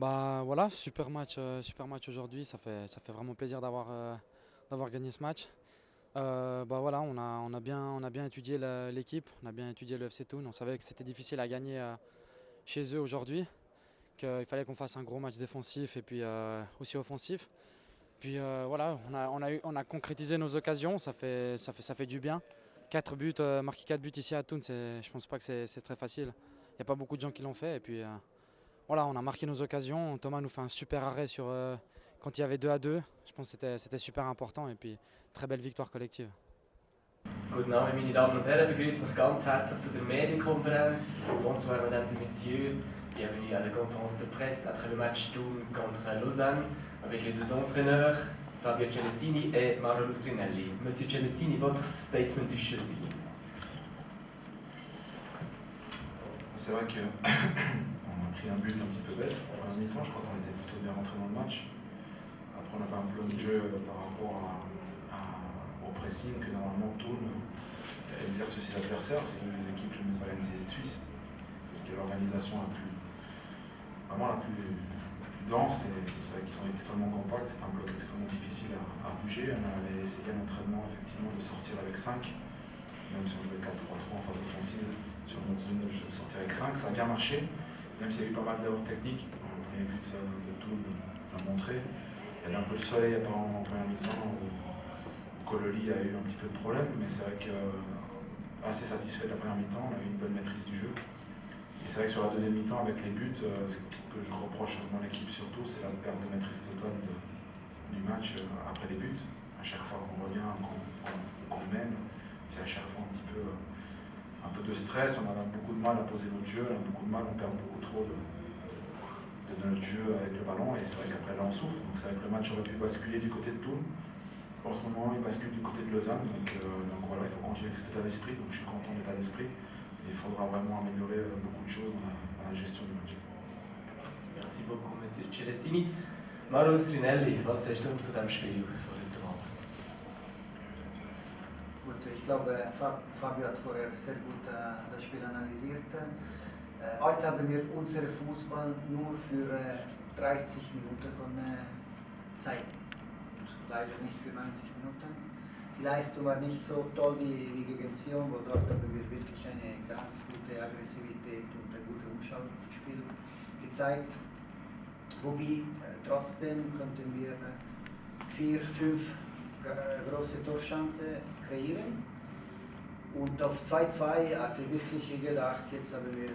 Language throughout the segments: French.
Bah voilà, super match aujourd'hui. Ça fait vraiment plaisir d'avoir gagné ce match. Bah voilà, on a bien étudié l'équipe, on a bien étudié le FC Thun. On savait que c'était difficile à gagner chez eux aujourd'hui, qu'il fallait qu'on fasse un gros match défensif et puis aussi offensif. Puis voilà, on a concrétisé nos occasions, ça fait du bien. 4 buts, marquer 4 buts ici à Thun, je pense pas que c'est très facile. Il n'y a pas beaucoup de gens qui l'ont fait. Et puis voilà, on a marqué nos occasions. Thomas nous fait un super arrêt quand il y avait 2-2. Je pense que c'était super important et puis très belle victoire collective. Guten Abend, meine Damen und Herren, begrüße euch ganz herzlich zu der Medienkonferenz. Bonsoir, mesdames et messieurs. Bienvenue à la conférence de presse après le match Thun contre Lausanne avec les deux entraîneurs, Fabio Celestini et Mauro Lustrinelli. Monsieur Celestini, votre statement du jeudi. C'est vrai qu'on a pris un but un petit peu bête en mi-temps. Je crois qu'on était plutôt bien rentré dans le match. Après, on n'a pas un plan de jeu par rapport au pressing que normalement Thun exerce sur ses adversaires. C'est une des équipes les mieux organisées de Suisse. C'est l'organisation la plus dense, et c'est vrai qu'ils sont extrêmement compacts. C'est un bloc extrêmement difficile à bouger. On avait essayé à l'entraînement effectivement de sortir avec 5, même si on jouait 4-3-3 en phase offensive. Sur notre zone, je sortais avec 5, ça a bien marché, même s'il y a eu pas mal d'erreurs techniques. Le premier but de Thun l'a montré. Il y avait un peu le soleil apparemment en première mi-temps où Cololi a eu un petit peu de problème, mais c'est vrai que assez satisfait de la première mi-temps, on a eu une bonne maîtrise du jeu. Et c'est vrai que sur la deuxième mi-temps, avec les buts, ce que je reproche à mon équipe surtout, c'est la perte de maîtrise totale du match après les buts. À chaque fois qu'on revient, qu'on mène, c'est à chaque fois un petit peu de stress, on a beaucoup de mal à poser notre jeu, on a beaucoup de mal, on perd beaucoup trop de notre jeu avec le ballon, et c'est vrai qu'après là on souffre. Donc c'est vrai que le match aurait pu basculer du côté de Thun. En ce moment il bascule du côté de Lausanne, donc voilà, il faut continuer avec cet état d'esprit. Donc je suis content de l'état d'esprit. Il faudra vraiment améliorer beaucoup de choses dans la gestion du match. Merci beaucoup, Monsieur Celestini. Mauro Lustrinelli, was sagst du zu diesem Spiel von heute Abend? Gut, ich glaube, Fabio hat vorher sehr gut das Spiel analysiert. Heute haben wir unseren Fußball nur für 30 Minuten von Zeit und leider nicht für 90 Minuten. Die Leistung war nicht so toll wie gegen Sion, wo dort haben wir wirklich eine ganz gute Aggressivität und ein gutes Umschaltspiel gezeigt. Wobei trotzdem könnten wir 4, 5 große Torchancen kreieren. Und auf 2-2 hatte ich wirklich gedacht, jetzt haben wir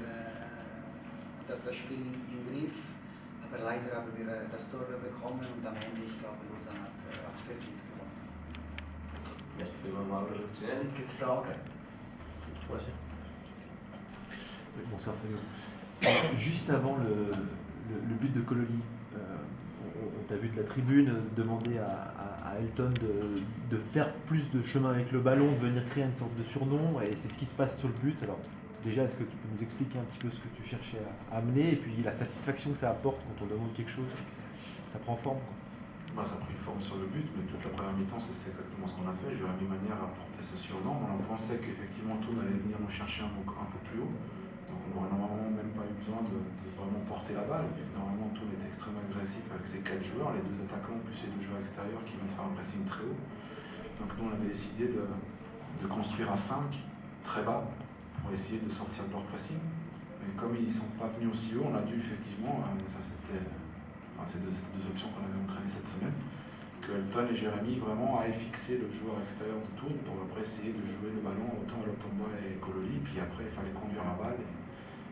das Spiel im Griff. Aber leider haben wir das Tor bekommen und am Ende, ich glaube, Lausanne hat verdient gewonnen. Merci vielmals, Mauro Lustrinelli. Gibt es Fragen? Oui, bonsoir Fabio. Juste avant le but de Cololi, on t'a vu de la tribune demander à Elton de faire plus de chemin avec le ballon, de venir créer une sorte de surnom, et c'est ce qui se passe sur le but. Alors déjà, est-ce que tu peux nous expliquer un petit peu ce que tu cherchais à amener, et puis la satisfaction que ça apporte quand on demande quelque chose, ça prend forme, quoi. Ça a pris forme sur le but, mais toute la première mi-temps, c'est exactement ce qu'on a fait. Jérémy Manière a porté ce surnom. On pensait qu'effectivement Thun allait venir nous chercher un peu plus haut. Donc on n'aurait normalement même pas eu besoin de vraiment porter la balle. Normalement Thun était extrêmement agressif avec ses 4 joueurs, les 2 attaquants plus les 2 joueurs extérieurs qui viennent faire un pressing très haut. Donc nous on avait décidé de construire à 5, très bas, pour essayer de sortir de leur pressing. Mais comme ils ne sont pas venus aussi haut, on a dû effectivement, c'est deux options qu'on avait entraînées cette semaine, que Elton et Jérémy vraiment avaient fixé le joueur extérieur de Thun pour après essayer de jouer le ballon autant à Lotomba et Cololi, puis après il fallait conduire la balle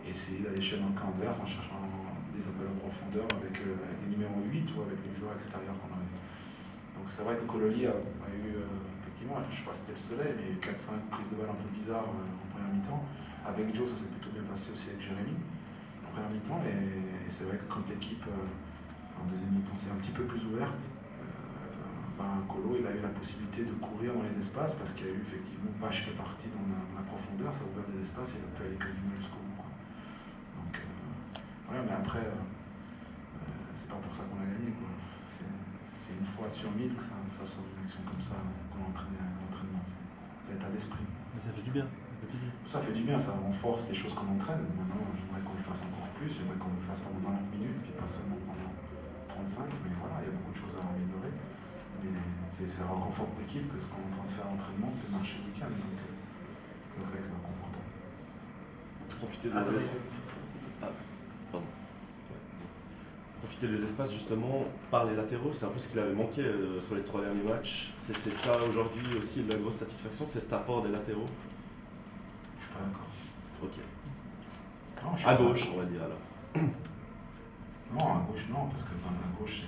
et essayer d'aller chez un camp adverse en cherchant des appels en profondeur avec les numéros 8 ou avec les joueurs extérieurs qu'on avait. Donc c'est vrai que Cololi a eu effectivement, je ne sais pas si c'était le soleil, mais il y a eu 4-5 prises de balle un peu bizarres en première mi-temps. Avec Joe, ça s'est plutôt bien passé aussi avec Jérémy en première mi-temps, et c'est vrai que quand l'équipe en deuxième mi-temps c'est un petit peu plus ouverte, Colo il a eu la possibilité de courir dans les espaces parce qu'il y a eu effectivement Vache qui est parti dans la profondeur, ça a ouvert des espaces et il a pu aller quasiment jusqu'au bout, quoi. Donc voilà, mais après c'est pas pour ça qu'on a gagné, quoi. C'est une fois sur 1000 que ça sort une action comme ça qu'on a entraîné à l'entraînement. C'est l'état d'esprit. Mais ça fait du bien. physique. Ça fait du bien, ça renforce les choses qu'on entraîne. Maintenant, j'aimerais qu'on le fasse encore plus, j'aimerais qu'on le fasse pendant 90 minutes, puis pas seulement pendant 35, mais voilà, il y a beaucoup de choses à améliorer. Mais c'est réconforte l'équipe que ce qu'on est en train de faire à l'entraînement peut marcher le week-end. Donc c'est vrai que c'est réconfortant. Profiter Attendez. Profiter des espaces justement par les latéraux, c'est un peu ce qu'il avait manqué sur les 3 derniers matchs. C'est ça aujourd'hui aussi la grosse satisfaction, c'est cet apport des latéraux. Je suis pas d'accord. Ok. Non, je suis À pas gauche, d'accord. on va dire alors. Non, à gauche, non, parce que à gauche,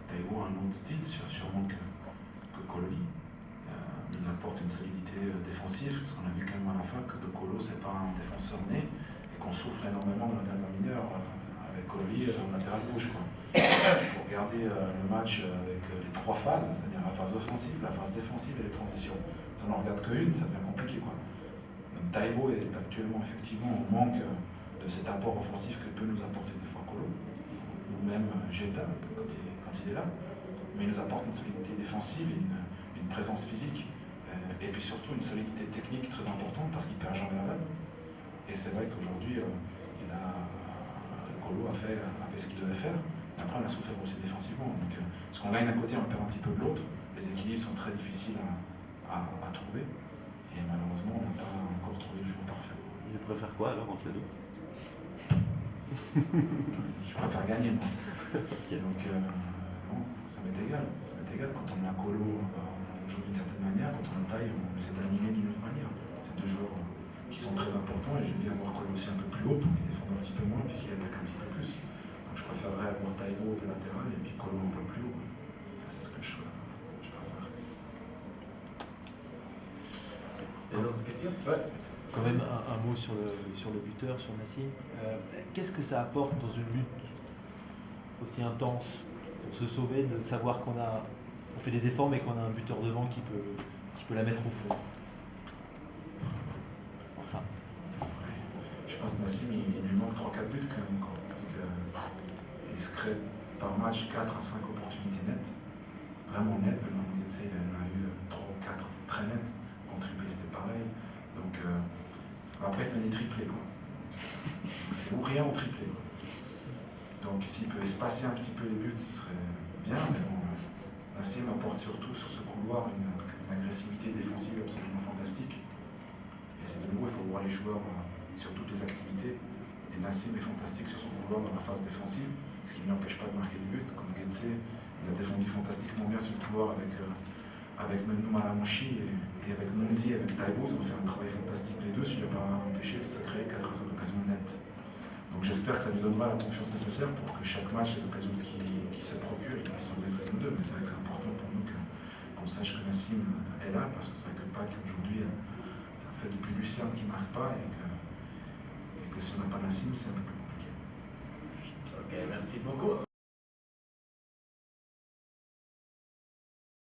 Taiwo a un autre style, sûrement que Kololi. Il apporte une solidité défensive, parce qu'on a vu quand même à la fin que Kolo, c'est pas un défenseur né, et qu'on souffre énormément dans la dernière mineur avec Kololi en latéral gauche. Quoi. Il faut regarder le match avec les 3 phases, c'est-à-dire la phase offensive, la phase défensive et les transitions. Si on n'en regarde qu'une, ça devient compliqué. Quoi. Donc Taiwo est actuellement effectivement en manque de cet apport offensif que peut nous apporter des fois Kolo, ou même Geta quand il est là. Mais il nous apporte une solidité défensive et une présence physique, et puis surtout une solidité technique très importante parce qu'il ne perd jamais la balle. Et c'est vrai qu'aujourd'hui, Kolo a fait ce qu'il devait faire, mais après on a souffert aussi défensivement. Donc ce qu'on gagne d'un côté, on perd un petit peu de l'autre. Les équilibres sont très difficiles à trouver, et malheureusement on n'a pas encore trouvé le joueur parfait. Il préfère quoi alors entre les deux? Je préfère gagner, moi. Ok. Donc, non, ça m'est égal. Ça m'est égal. Quand on a Kolo, on joue d'une certaine manière. Quand on a Taille, on essaie d'animer d'une autre manière. C'est 2 joueurs qui sont très importants et j'aime bien avoir Kolo aussi un peu plus haut pour qu'il défende un petit peu moins et puis qu'il attaque un petit peu plus. Donc, je préférerais avoir Taiwo de latéral et puis Kolo un peu plus haut. Ça, c'est ce que je préfère. Des autres questions? Ouais. Quand même un mot sur le buteur, sur Nassim. Qu'est-ce que ça apporte dans une lutte aussi intense pour se sauver, de savoir qu'on fait des efforts mais qu'on a un buteur devant qui peut la mettre au fond? Enfin, Je pense que Nassim, il lui manque 3-4 buts quand même encore. Parce qu'il se crée par match 4 à 5 opportunités nettes. Vraiment nettes. Même dans Getse, il en a eu 3 ou 4 très nettes. Contribuer, c'était pareil. Donc après, il met des triplés. Quoi. C'est ou rien ou triplé. Quoi. Donc s'il peut espacer un petit peu les buts, ce serait bien. Mais bon, Nassim apporte surtout sur ce couloir une agressivité défensive absolument fantastique. Et c'est de nouveau, il faut voir les joueurs sur toutes les activités. Et Nassim est fantastique sur son couloir dans la phase défensive, ce qui ne lui empêche pas de marquer des buts. Comme Getse, il a défendu fantastiquement bien sur le couloir avec Menou Malamanchi et avec Monzi, avec Taiwo. Ils ont fait un travail fantastique les deux, ce qui n'a pas empêché de se créer 4 à 5 occasions nettes. Donc j'espère que ça lui donnera la confiance nécessaire pour que chaque match, les occasions qu'il se procure, il puisse en mettre 1 ou 2. Mais c'est vrai que c'est important pour nous qu'on sache que Nassim est là, parce que c'est vrai que Pâques aujourd'hui, ça fait depuis Lucien qui ne marque pas, et que si on n'a pas Nassim, c'est un peu plus compliqué. Ok, merci beaucoup.